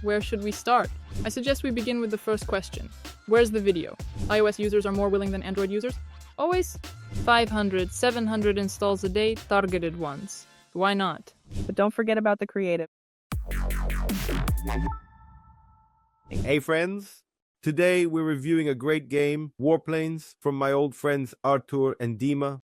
where should we start? I suggest we begin with the first question. Where's the video? iOS users are more willing than Android users? Always 500, 700 installs a day, targeted ones. Why not? But don't forget about the creative. Hey friends, today we're reviewing a great game, Warplanes, from my old friends Artur and Dima.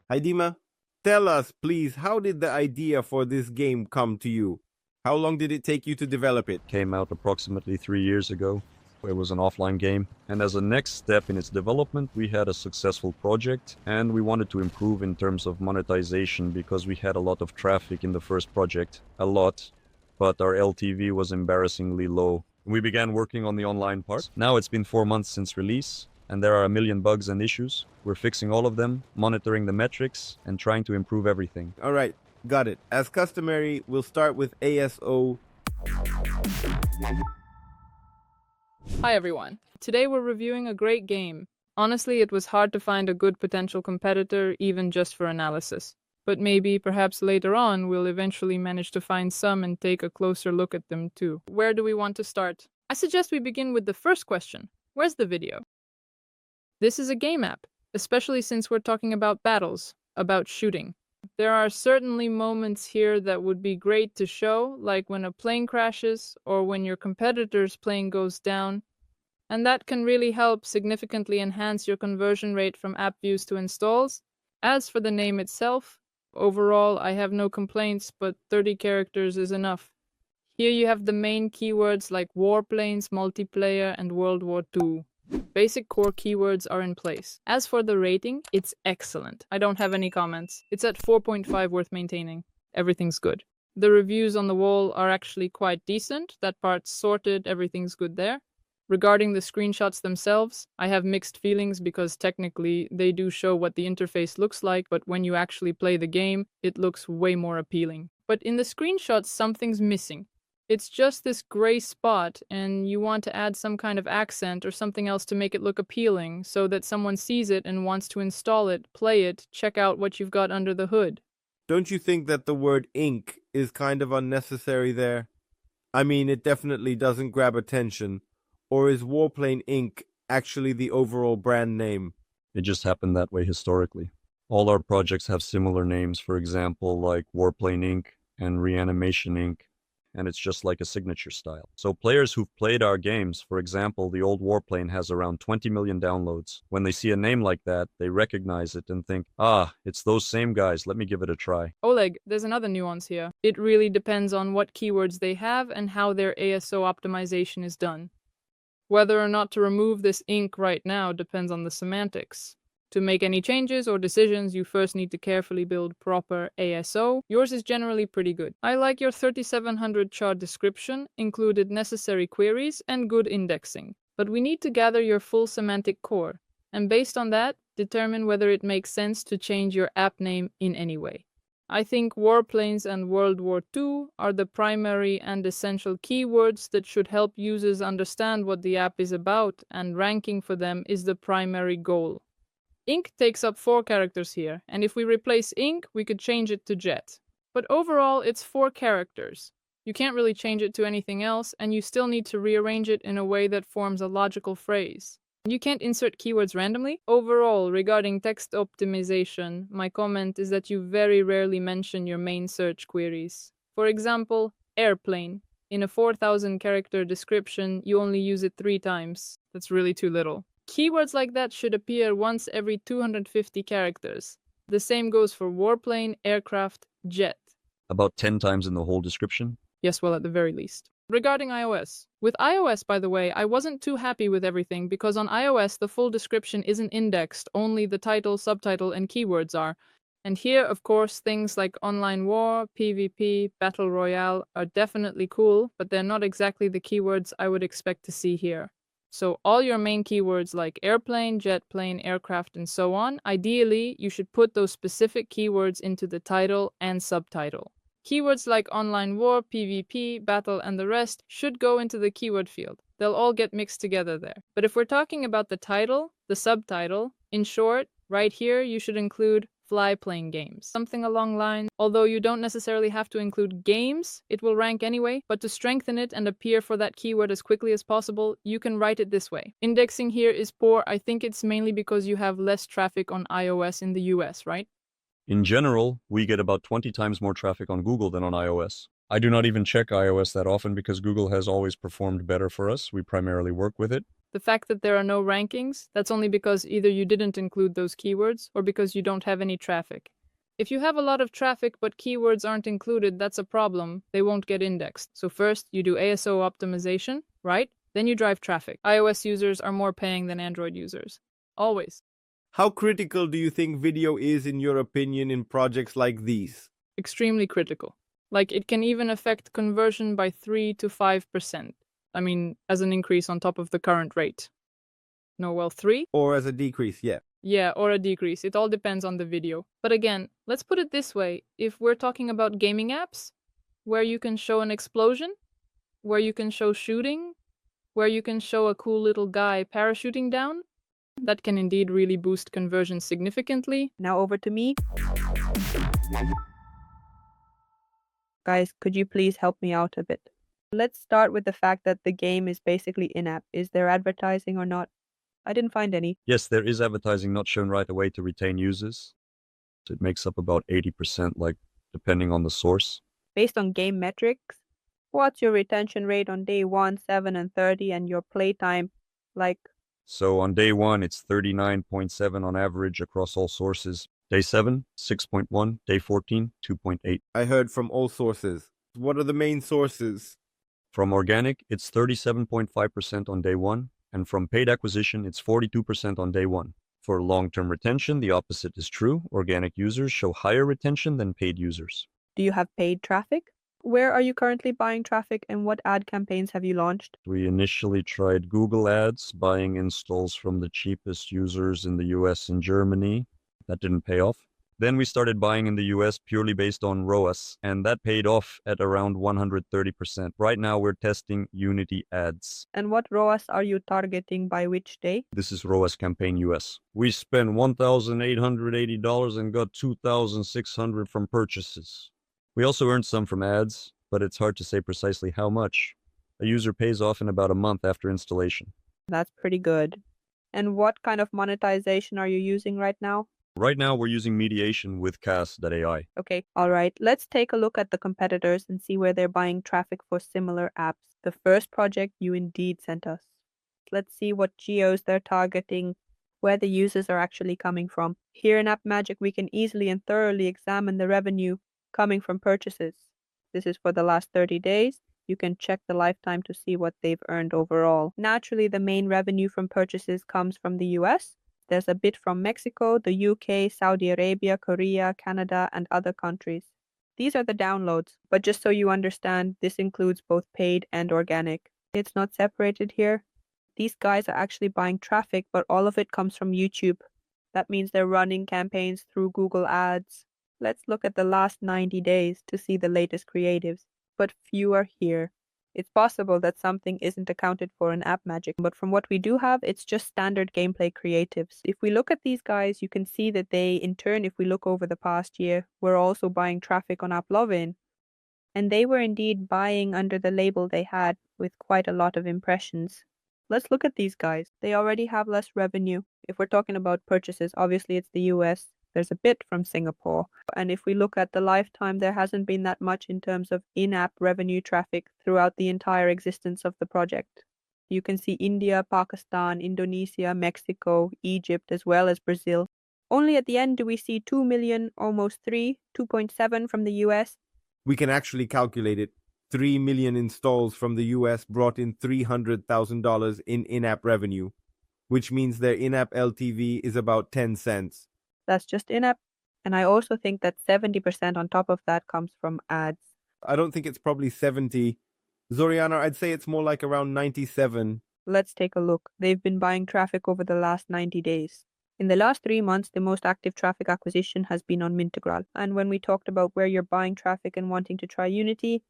Hi Dima, tell us please, how did the idea for this game come to you? How long did it take you to develop it? Came out approximately 3 years ago. It was an offline game, and as a next step in its development, we had a successful project, and we wanted to improve in terms of monetization because we had a lot of traffic in the first project, a lot, but our LTV was embarrassingly low. We began working on the online part. Now it's been 4 months since release, and there are a million bugs and issues. We're fixing all of them, monitoring the metrics, and trying to improve everything. Alright, got it. As customary, we'll start with ASO. Hi everyone. Today we're reviewing a great game. Honestly, it was hard to find a good potential competitor, even just for analysis. But maybe, perhaps later on, we'll eventually manage to find some and take a closer look at them too. Where do we want to start? I suggest we begin with the first question. Where's the video? This is a game app, especially since we're talking about battles, about shooting. There are certainly moments here that would be great to show, like when a plane crashes or when your competitor's plane goes down, and that can really help significantly enhance your conversion rate from app views to installs. As for the name itself, overall I have no complaints, but 30 characters is enough. Here you have the main keywords like Warplanes, Multiplayer, and WW2. Basic core keywords are in place. As for the rating, it's excellent. I don't have any comments. It's at 4.5, worth maintaining. Everything's good. The reviews on the wall are actually quite decent. That part's sorted, everything's good there. Regarding the screenshots themselves, I have mixed feelings because technically they do show what the interface looks like, but when you actually play the game, it looks way more appealing. But in the screenshots, something's missing. It's just this gray spot, and you want to add some kind of accent or something else to make it look appealing, so that someone sees it and wants to install it, play it, check out what you've got under the hood. Don't you think that the word ink is kind of unnecessary there? I mean, it definitely doesn't grab attention. Or is Warplane Inc. actually the overall brand name? It just happened that way historically. All our projects have similar names, for example, like Warplane Inc. and Reanimation Inc., and it's just like a signature style. So players who've played our games, for example, the old Warplane has around 20 million downloads. When they see a name like that, they recognize it and think, it's those same guys, let me give it a try. Oleg, there's another nuance here. It really depends on what keywords they have and how their ASO optimization is done. Whether or not to remove this ink right now depends on the semantics. To make any changes or decisions, you first need to carefully build proper ASO. Yours is generally pretty good. I like your 3700 chart description, included necessary queries, and good indexing. But we need to gather your full semantic core, and based on that, determine whether it makes sense to change your app name in any way. I think Warplanes and World War II are the primary and essential keywords that should help users understand what the app is about, and ranking for them is the primary goal. Ink takes up 4 characters here, and if we replace ink, we could change it to jet. But overall, it's 4 characters. You can't really change it to anything else, and you still need to rearrange it in a way that forms a logical phrase. You can't insert keywords randomly. Overall, regarding text optimization, my comment is that you very rarely mention your main search queries. For example, airplane. In a 4,000 character description, you only use it 3 times. That's really too little. Keywords like that should appear once every 250 characters. The same goes for warplane, aircraft, jet. About 10 times in the whole description? Yes, well, at the very least. Regarding iOS. With iOS, by the way, I wasn't too happy with everything because on iOS the full description isn't indexed, only the title, subtitle, and keywords are. And here, of course, things like online war, PvP, battle royale are definitely cool, but they're not exactly the keywords I would expect to see here. So all your main keywords like airplane, jet plane, aircraft, and so on, ideally, you should put those specific keywords into the title and subtitle. Keywords like online war, PvP, battle, and the rest should go into the keyword field. They'll all get mixed together there. But if we're talking about the title, the subtitle, in short, right here you should include fly playing games. Something along lines, although you don't necessarily have to include games, it will rank anyway, but to strengthen it and appear for that keyword as quickly as possible, you can write it this way. Indexing here is poor. I think it's mainly because you have less traffic on iOS in the US, right? In general, we get about 20 times more traffic on Google than on iOS. I do not even check iOS that often because Google has always performed better for us. We primarily work with it. The fact that there are no rankings, that's only because either you didn't include those keywords or because you don't have any traffic. If you have a lot of traffic but keywords aren't included, that's a problem. They won't get indexed. So first, you do ASO optimization, right? Then you drive traffic. iOS users are more paying than Android users. Always. How critical do you think video is, in your opinion, in projects like these? Extremely critical. Like, it can even affect conversion by 3 to 5%. I mean, as an increase on top of the current rate. No, well, 3? Or as a decrease, yeah. Yeah, or a decrease. It all depends on the video. But again, let's put it this way. If we're talking about gaming apps, where you can show an explosion, where you can show shooting, where you can show a cool little guy parachuting down, that can indeed really boost conversion significantly. Now over to me. Guys, could you please help me out a bit? Let's start with the fact that the game is basically in-app. Is there advertising or not? I didn't find any. Yes, there is advertising not shown right away to retain users. It makes up about 80%, like, depending on the source. Based on game metrics, what's your retention rate on day 1, 7, and 30, and your playtime? Like, So on day 1, it's 39.7 on average across all sources. Day 7, 6.1. Day 14, 2.8. I heard from all sources. What are the main sources? From organic, it's 37.5% on day 1, and from paid acquisition, it's 42% on day 1. For long-term retention, the opposite is true. Organic users show higher retention than paid users. do you have paid traffic? Where are you currently buying traffic, and what ad campaigns have you launched? We initially tried Google Ads, buying installs from the cheapest users in the US and Germany. That didn't pay off. Then we started buying in the US purely based on ROAS, and that paid off at around 130%. Right now we're testing Unity Ads. And what ROAS are you targeting by which day? This is ROAS Campaign US. We spent $1,880 and got $2,600 from purchases. We also earned some from ads, but it's hard to say precisely how much. A user pays off in about a month after installation. That's pretty good. And what kind of monetization are you using right now? Right now, we're using mediation with CAS.ai. Okay, all right. Let's take a look at the competitors and see where they're buying traffic for similar apps. The first project you indeed sent us. Let's see what geos they're targeting, where the users are actually coming from. Here in App Magic, we can easily and thoroughly examine the revenue coming from purchases. This is for the last 30 days. You can check the lifetime to see what they've earned overall. Naturally, the main revenue from purchases comes from the US. There's a bit from Mexico, the UK, Saudi Arabia, Korea, Canada, and other countries. These are the downloads, but just so you understand, this includes both paid and organic. It's not separated here. These guys are actually buying traffic, but all of it comes from YouTube. That means they're running campaigns through Google Ads. Let's look at the last 90 days to see the latest creatives, but few are here. It's possible that something isn't accounted for in App Magic, but from what we do have, it's just standard gameplay creatives. If we look at these guys, you can see that they, in turn, if we look over the past year, were also buying traffic on AppLovin. And they were indeed buying under the label they had with quite a lot of impressions. Let's look at these guys. They already have less revenue. If we're talking about purchases, obviously it's the US. There's a bit from Singapore. And if we look at the lifetime, there hasn't been that much in terms of in-app revenue traffic throughout the entire existence of the project. You can see India, Pakistan, Indonesia, Mexico, Egypt, as well as Brazil. Only at the end do we see 2 million, almost 3, 2.7 from the US. We can actually calculate it. 3 million installs from the US brought in $300,000 in in-app revenue, which means their in-app LTV is about 10 cents. That's just in-app. And I also think that 70% on top of that comes from ads. I don't think it's probably 70. Zoriana, I'd say it's more like around 97. Let's take a look. They've been buying traffic over the last 90 days. In the last 3 months, the most active traffic acquisition has been on Mintegral. And when we talked about where you're buying traffic and wanting to try Unity,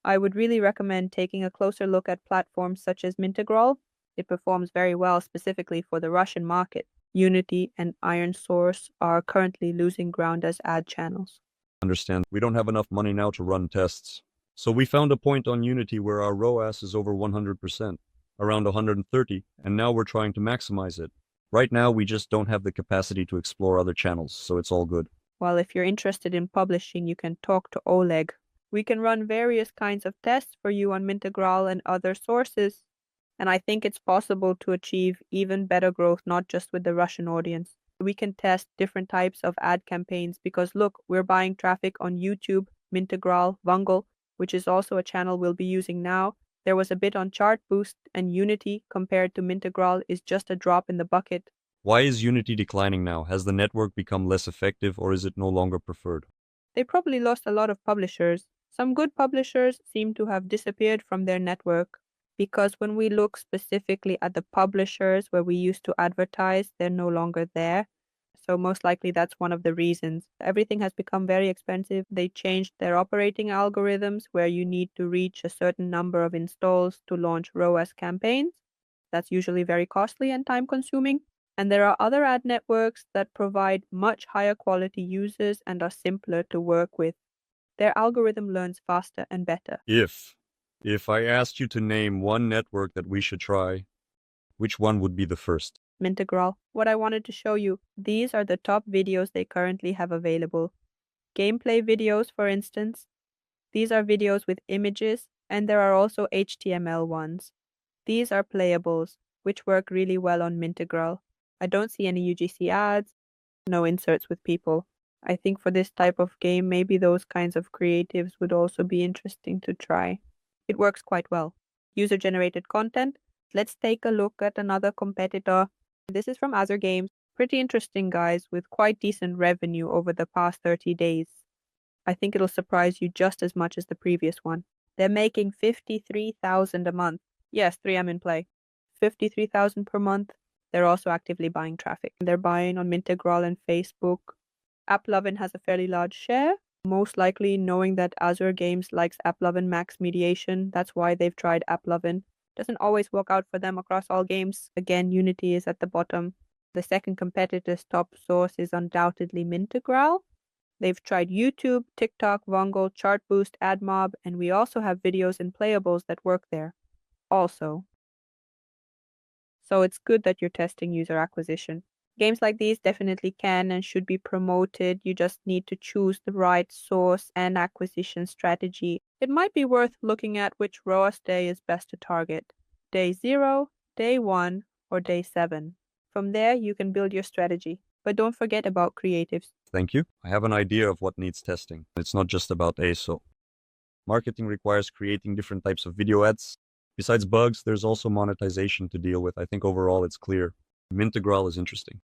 I would really recommend taking a closer look at platforms such as Mintegral. It performs very well specifically for the Russian market. Unity and Iron Source are currently losing ground as ad channels. Understand, we don't have enough money now to run tests. So we found a point on Unity where our ROAS is over 100%, around 130, and now we're trying to maximize it. Right now, we just don't have the capacity to explore other channels, so it's all good. Well, if you're interested in publishing, you can talk to Oleg. We can run various kinds of tests for you on Mintegral and other sources, and I think it's possible to achieve even better growth, not just with the Russian audience. We can test different types of ad campaigns because look, we're buying traffic on YouTube, Mintegral, Vungle, which is also a channel we'll be using now. There was a bit on Chart Boost, and Unity compared to Mintegral is just a drop in the bucket. Why is Unity declining now? Has the network become less effective or is it no longer preferred? They probably lost a lot of publishers. Some good publishers seem to have disappeared from their network because when we look specifically at the publishers where we used to advertise, they're no longer there. So most likely that's one of the reasons. Everything has become very expensive. They changed their operating algorithms where you need to reach a certain number of installs to launch ROAS campaigns. That's usually very costly and time consuming. And there are other ad networks that provide much higher quality users and are simpler to work with. Their algorithm learns faster and better. If I asked you to name one network that we should try, which one would be the first? Mintegral. What I wanted to show you, these are the top videos they currently have available. Gameplay videos, for instance. These are videos with images, and there are also HTML ones. These are playables, which work really well on Mintegral. I don't see any UGC ads, no inserts with people. I think for this type of game, maybe those kinds of creatives would also be interesting to try. It works quite well. User-generated content. Let's take a look at another competitor. This is from Azure Games. Pretty interesting guys with quite decent revenue over the past 30 days. I think it'll surprise you just as much as the previous one. They're making 53,000 a month. Yes, 3M in play. 53,000 per month. They're also actively buying traffic. They're buying on Mintegral and Facebook. AppLovin has a fairly large share, most likely knowing that Azure Games likes AppLovin Max mediation. That's why they've tried AppLovin. Doesn't always work out for them across all games. Again, Unity is at the bottom. The second competitor's top source is undoubtedly Mintegral. They've tried YouTube, TikTok, Vungle, Chartboost, AdMob, and we also have videos and playables that work there. Also. So it's good that you're testing user acquisition. Games like these definitely can and should be promoted. You just need to choose the right source and acquisition strategy. It might be worth looking at which ROAS day is best to target. Day 0, Day 1, or Day 7. From there, you can build your strategy. But don't forget about creatives. Thank you. I have an idea of what needs testing. It's not just about ASO. Marketing requires creating different types of video ads. Besides bugs, there's also monetization to deal with. I think overall it's clear. Mintegral is interesting.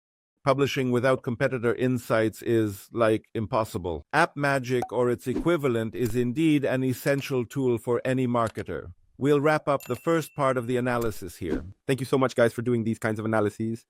Publishing without competitor insights is, like, impossible. App Magic or its equivalent is indeed an essential tool for any marketer. We'll wrap up the first part of the analysis here. Thank you so much, guys, for doing these kinds of analyses.